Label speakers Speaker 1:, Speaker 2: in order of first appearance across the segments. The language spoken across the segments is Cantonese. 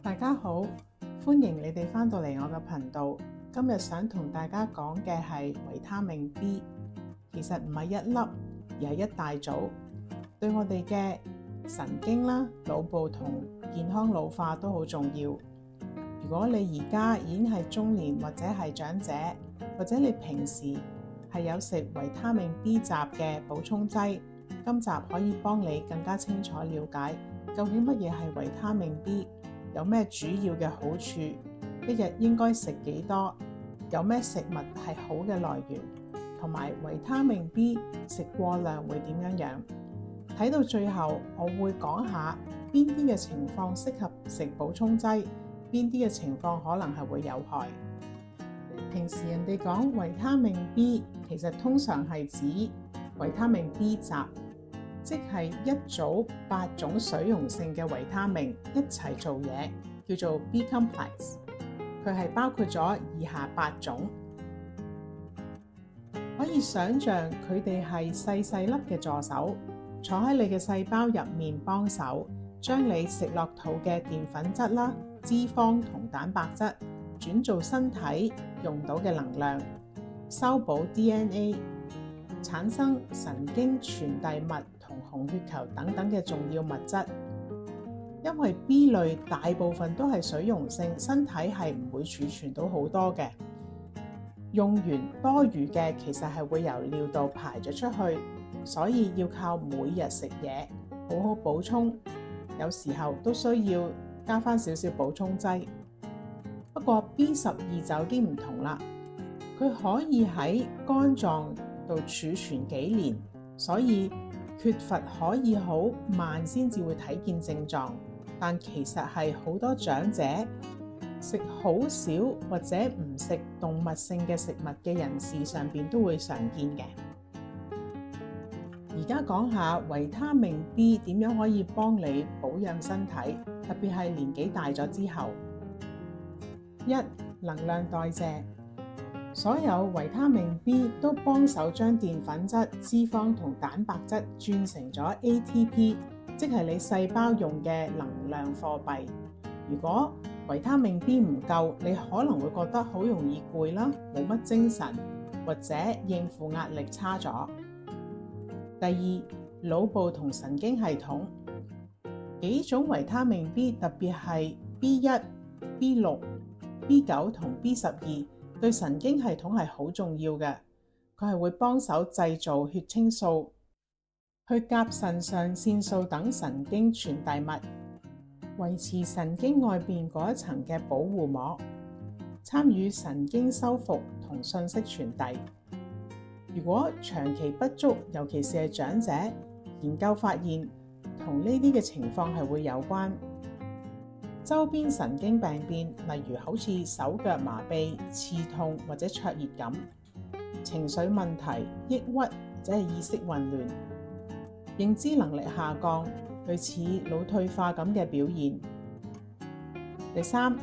Speaker 1: 大家好，歡迎你哋返到嚟我嘅頻道。今日想同大家講嘅係維他命 B， 其實唔係一粒，而係一大組，對我哋嘅神經啦、腦部同健康老化都好重要。如果你而家已經係中年或者係長者，或者你平時係有食維他命 B 集嘅補充劑，今集可以幫你更加清楚了解究竟乜嘢係維他命 B， 有咩主要嘅好處，一日應該食幾多，有咩食物係好嘅來源，同埋維他命 B 食過量會點樣樣。睇到最後，我會講下邊啲嘅情況適合食補充劑，邊啲嘅情況可能係會有害。平時人哋講維他命 B， 其實通常係指維他命 B 集，即係一組8種水溶性嘅維他命一齊做嘢，叫做 B complex。佢係包括咗以下8種，可以想像佢哋係細細粒嘅助手，坐喺你嘅細胞入面幫手，將你食落肚嘅澱粉質啦、脂肪同蛋白質轉做身體用到嘅能量，修補 DNA， 產生神經傳遞物同紅血球等等嘅重要物質。因為 B 類大部分都係水溶性，身體係唔會儲存到好多嘅，用完多餘嘅其實係會由尿道排咗出去，所以要靠每日食嘢好好補充，有時候都需要加返少少補充劑。不過 B12 就有啲唔同啦，佢可以喺肝臟度儲存幾年，所以缺乏可以好慢先至會睇見症狀，但其實係好多長者食好少或者唔食動物性嘅食物嘅人士上邊都會常見嘅。而家講下維他命 B 點樣可以幫你保養身體，特別係年紀大咗之後。一、能量代謝，所有維他命 B 都幫手將澱粉質、脂肪同蛋白質轉成咗 ATP， 即係你細胞用嘅能量貨幣。如果維他命 B 唔夠，你可能會覺得好容易攰啦，冇乜精神，或者應付壓力差咗。第二，腦部同神經系統，幾種維他命 B， 特別係 B1、B6、B9 同 B12， 對神經系統係好重要嘅。佢係會幫手製造血清素，去夾腎上腺素等神經傳遞物，維持神經外邊嗰一層嘅保護膜，參與神經修復同信息傳遞。如果長期不足，尤其是係長者，研究發現同呢啲嘅情況係會有關。周邊神經病變，例如好似手腳麻痹、刺痛或者灼熱感，情緒問題、抑鬱或者係意識混亂，認知能力下降，類似腦退化咁嘅表現。第三，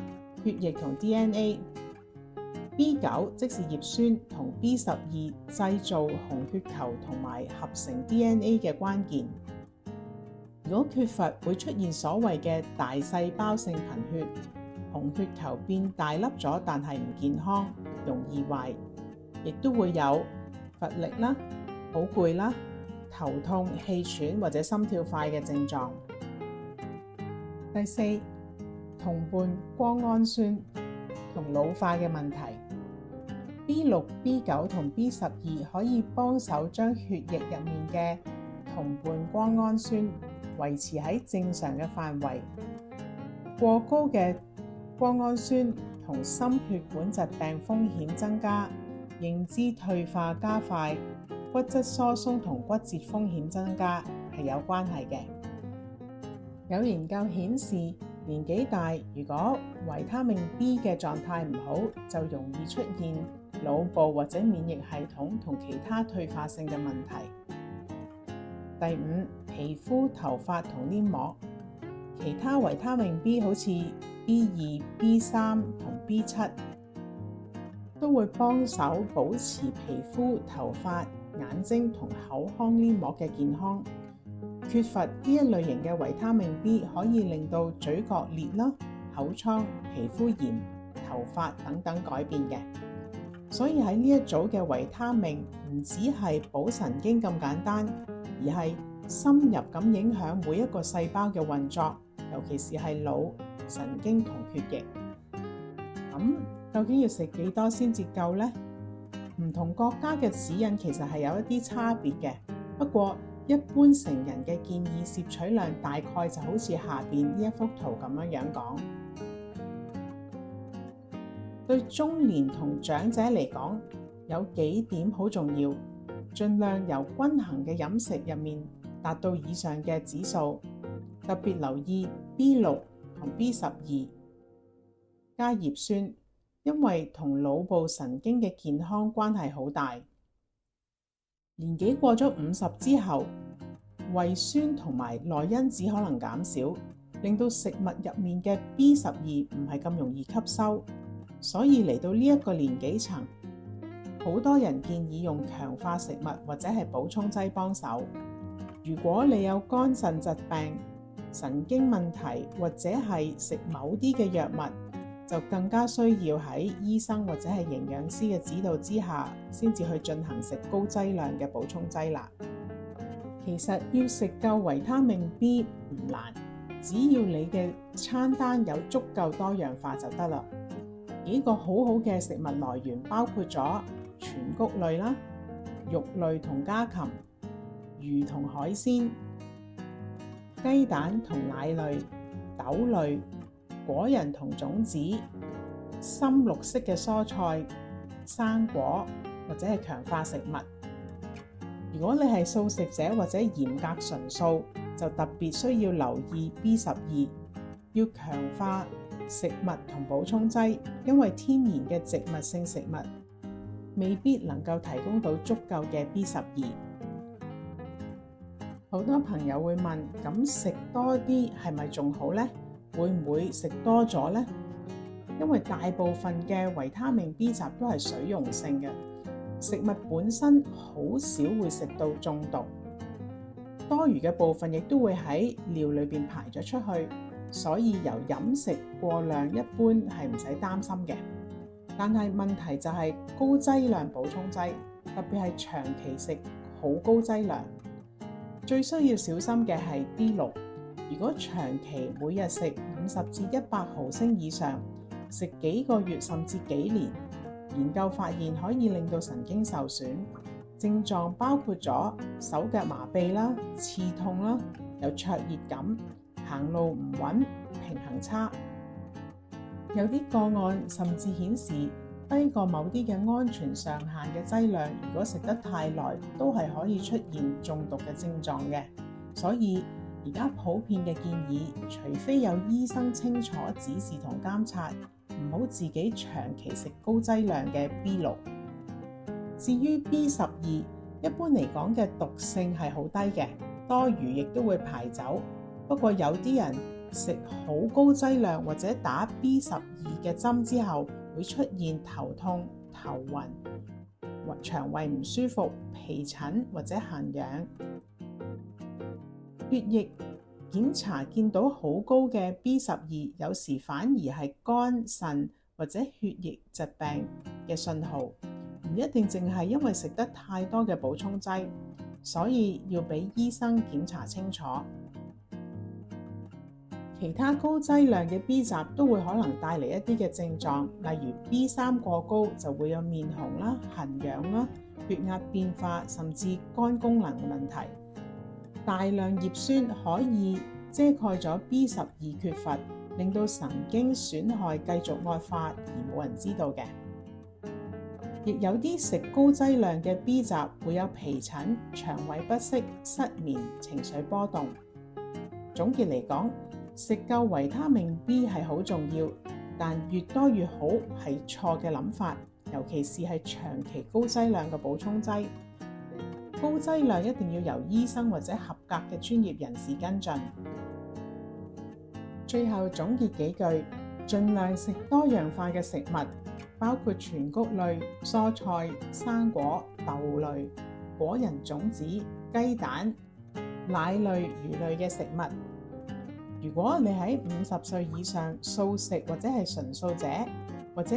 Speaker 1: 血液同 DNA。B9 即是葉酸同 B12 製造紅血球同埋合成 DNA 嘅關鍵。如果缺乏，會出現所謂嘅大細胞性貧血，紅血球變大粒咗，但係唔健康，容易壞，亦都會有乏力啦、好攰啦、頭痛、氣喘或者心跳快嘅症狀。第四，同伴胱氨酸同老化嘅問題。B6、B9 同 B12 可以幫手將血液入面嘅同伴胱氨酸維持喺正常嘅範圍。過高嘅胱氨酸同心血管疾病風險增加，認知退化加快，骨質疏鬆同骨折風險增加係有關係嘅。有研究顯示，年紀大，如果維他命 B 嘅狀態唔好，就容易出現腦部或者免疫系統同其他退化性嘅問題。第五，皮膚、頭髮同黏膜，其他維他命 B 好似 B2、B3 同 B7 都會幫手保持皮膚、頭髮、眼睛同口腔黏膜嘅健康。缺乏呢一類型嘅維他命 B 可以令到嘴角裂啦、口瘡、皮膚炎、頭髮等等改變嘅。所以喺呢一組嘅維他命唔只係補神經咁簡單，而係深入咁影響每一個細胞嘅運作，尤其是係腦、神經同血液。咁究竟要食幾多先至夠呢？唔同國家嘅指引其實係有一啲差別嘅，不過一般成人嘅建議攝取量大概就好似下邊呢一幅圖咁樣講。對中年同長者嚟講，有幾點好重要，盡量由均衡嘅飲食入面達到以上嘅指數，特別留意 B6 同 B12 加葉酸，因為同腦部神經嘅健康關係好大。年紀過咗50之後，胃酸同埋內因子可能減少，令到食物入面嘅 B12唔係咁容易吸收。所以嚟到呢一個年紀層，好多人建議用強化食物或者係補充劑幫手。如果你有肝腎疾病、神經問題或者係食某啲嘅藥物，就更加需要喺醫生或者係營養師嘅指導之下，先至去進行食高劑量嘅補充劑啦。其實要食夠維他命 B 唔難，只要你嘅餐單有足夠多樣化就得啦。幾個好好嘅食物來源包括咗全穀類啦、肉類同家禽、魚同海鮮、雞蛋同奶類、豆類、果仁同種子、深綠色嘅蔬菜、生果或者係強化食物。如果你係素食者或者嚴格純素，就特別需要留意 B12， 要強化食物同補充劑，因為天然嘅植物性食物未必能夠提供到足夠嘅 B12。好多朋友會問，咁食多啲係咪仲好呢？會唔會食多咗呢？因為大部分嘅維他命 B 集都係水溶性嘅，食物本身好少會食到中毒，多餘嘅部分亦都會喺尿裏邊排咗出去。所以由飲食過量一般係唔使擔心嘅，但係問題就係高劑量補充劑，特別係長期食好高劑量。最需要小心嘅係 B6， 如果長期每日食50至100毫升以上，食幾個月甚至幾年，研究發現可以令到神經受損，症狀包括咗手腳麻痹啦、刺痛啦、有灼熱感、行路唔穩、平衡差。有啲個案甚至顯示低過某啲嘅安全上限嘅劑量，如果食得太耐，都係可以出現中毒嘅症狀嘅。所以而家普遍嘅建議，除非有醫生清楚指示同監察，唔好自己長期食高劑量嘅 B6。至於 B12， 一般嚟講嘅毒性係好低嘅，多餘亦都會排走。不過有啲人食好高劑量或者打 B12 嘅針之後，會出現頭痛、頭暈、腸胃唔舒服、皮疹或者痕癢。血液檢查見到好高嘅 B12， 有時反而係肝腎或者血液疾病嘅信號，唔一定淨係因為食得太多嘅補充劑，所以要俾醫生檢查清楚。其他高劑量嘅 B 集都會可能帶嚟一啲嘅症狀，例如 B3 過高就會有面紅啦、痕癢啦、血壓變化，甚至肝功能問題。大量葉酸可以遮蓋咗 B12 缺乏，令到神經損害繼續惡化而冇人知道嘅。亦有啲食高劑量嘅 B 集會有皮疹、腸胃不適、失眠、情緒波動。總結嚟講，食夠維他命 B 係好重要，但越多越好係錯嘅諗法，尤其是係長期高劑量嘅補充劑。高劑量一定要由醫生或者合格嘅專業人士跟進。最後總結幾句，盡量食多樣化嘅食物，包括全穀類、蔬菜、生果、豆類、果仁種子、雞蛋、奶類、魚類嘅食物。如果你喺50歲以上，素食或者係純素者，或者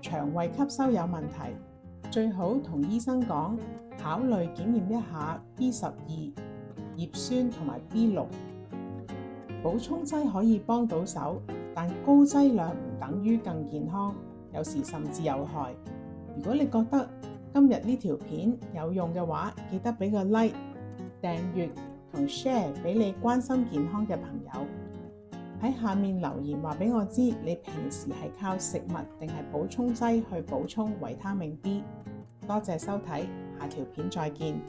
Speaker 1: 腸胃吸收有問題，最好同醫生講，考慮檢驗一下 B12、葉酸同埋 B6。補充劑可以幫到手，但高劑量唔等於更健康，有時甚至有害。如果你覺得今日呢條片有用嘅話，記得俾個 like、訂閱同 share 俾你關心健康嘅朋友。喺下面留言話俾我知，你平時係靠食物定係補充劑去補充維他命 B。多謝收睇，下條片再見。